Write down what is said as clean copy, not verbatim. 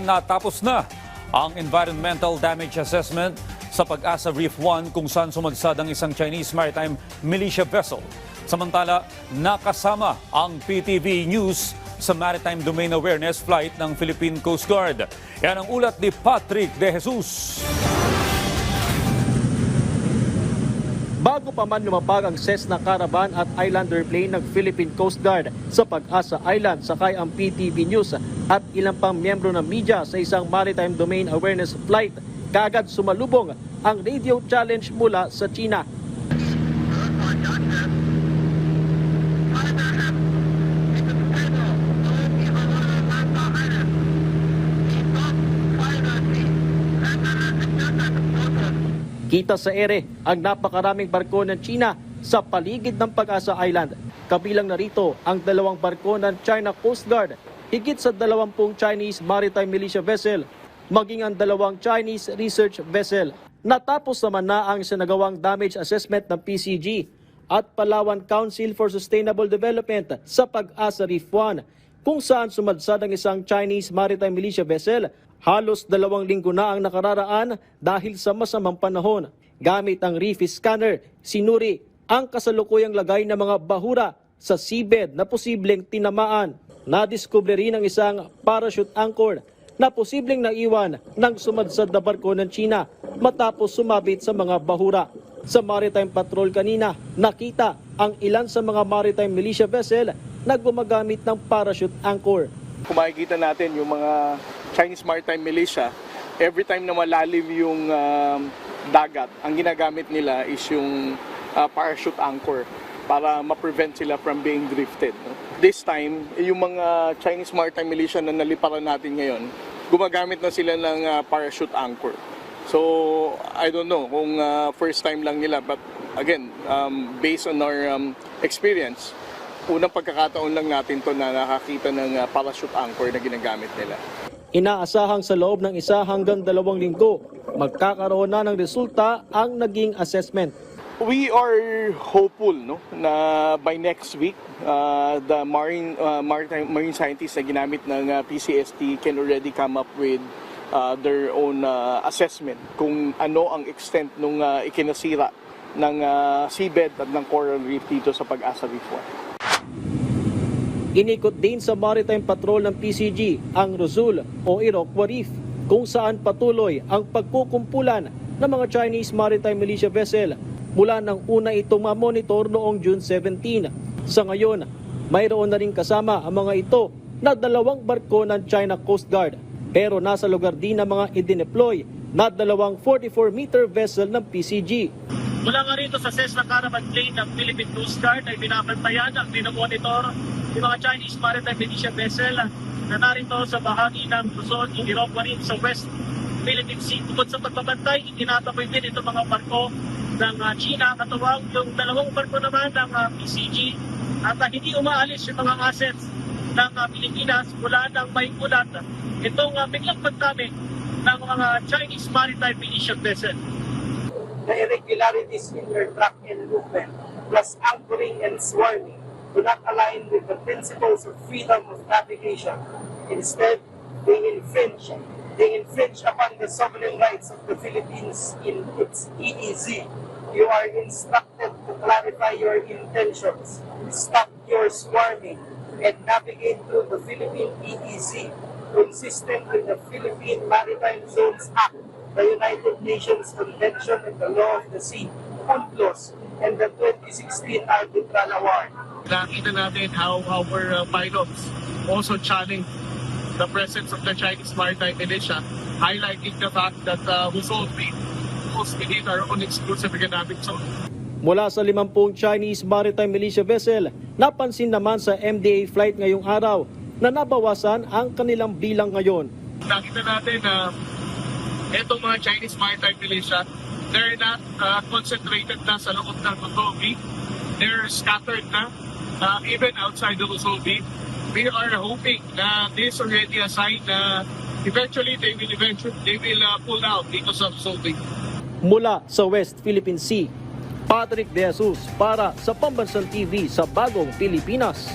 natapos na ang environmental damage assessment sa Pag-asa Reef 1 kung saan sumadsad ang isang Chinese maritime militia vessel. Samantala, nakasama ang PTV News sa Maritime Domain Awareness Flight ng Philippine Coast Guard. Yan ang ulat ni Patrick De Jesus. Bago pa man lumapag ang Cessna Caravan at Islander plane ng Philippine Coast Guard sa Pag-asa Island, sakay ang PTV News at ilang pang miyembro ng media sa isang Maritime Domain Awareness Flight. Kaagad sumalubong ang radio challenge mula sa China. Kita sa ere ang napakaraming barko ng China sa paligid ng Pag-asa Island. Kabilang narito ang 2 barko ng China Coast Guard, higit sa 20 Chinese maritime militia vessel, maging ang 2 Chinese research vessel. Natapos naman na ang sinagawang damage assessment ng PCG at Palawan Council for Sustainable Development sa Pag-asa Reef 1, kung saan sumadsad ang isang Chinese maritime militia vessel. Halos 2 linggo na ang nakararaan dahil sa masamang panahon. Gamit ang reef scanner, sinuri ang kasalukuyang lagay ng mga bahura sa seabed na posibleng tinamaan. Nadiskubre rin ang isang parachute anchor na posibleng naiwan ng sumadsad na barko ng China matapos sumabit sa mga bahura. Sa Maritime Patrol kanina, nakita ang ilan sa mga maritime militia vessel na gumagamit ng parachute anchor. Kung makikita natin yung mga Chinese Maritime Militia, every time na malalim yung dagat, ang ginagamit nila is yung parachute anchor para ma-prevent sila from being drifted. This time, yung mga Chinese Maritime Militia na naliparan natin ngayon, gumagamit na sila ng parachute anchor. So, I don't know kung first time lang nila, but again, based on our experience, unang pagkakataon lang natin to na nakakita ng parachute anchor na ginagamit nila. Inaasahang sa loob ng 1 hanggang 2 linggo, magkakaroon na ng resulta ang naging assessment. We are hopeful na by next week, the marine scientists na ginamit ng PCST can already come up with their own assessment kung ano ang extent ng ikinasira ng seabed at ng coral reef dito sa Pag-asa Reef 1. Inikot din sa Maritime Patrol ng PCG ang Rizal o Iroquois Reef, kung saan patuloy ang pagkukumpulan ng mga Chinese Maritime Militia Vessel mula nang una itong mamonitor noong June 17. Sa ngayon, mayroon na rin kasama ang mga ito na 2 barko ng China Coast Guard, pero nasa lugar din ng mga idineploy na 2 44-meter vessel ng PCG. Mula nga rito sa Cessna Caravan plane ng Philippine Coast Guard ay binabantayan at binomonitor yung mga Chinese Maritime Militia vessel na narito sa bahagi ng Luzon, Iroquois Reef sa West Philippine Sea. Bukod sa pagbabantay, itinataboy din itong mga barko ng China, katuwang yung 2 barko naman ng PCG at hindi umaalis yung mga assets ng Pilipinas mula ng may ulat itong biglang pagdami ng mga Chinese Maritime Militia vessel. The irregularities in their track and movement, plus anchoring and swarming, do not align with the principles of freedom of navigation. Instead, they infringe upon the sovereign rights of the Philippines in its EEZ. You are instructed to clarify your intentions, stop your swarming, and navigate through the Philippine EEZ, consistent with the Philippine Maritime Zones Act, the United Nations Convention on the Law of the Sea, UNCLOS, and the 2016 Arbitral Award. Nakita natin how our pilots also challenge the presence of the Chinese Maritime Militia, highlighting the fact that we solve the most within our own exclusive economic zone. Mula sa 50 Chinese Maritime Militia vessel, napansin naman sa MDA flight ngayong araw na nabawasan ang kanilang bilang ngayon. Nakita natin na itong mga Chinese Maritime Militia, they're not concentrated na sa loob ng Luzon Reef. They're scattered na, even outside the Luzon Reef. We are hoping na this already a sign na eventually they will pull out dito sa Luzon Reef. Mula sa West Philippine Sea, Patrick De Jesus para sa Pambansang TV sa Bagong Pilipinas.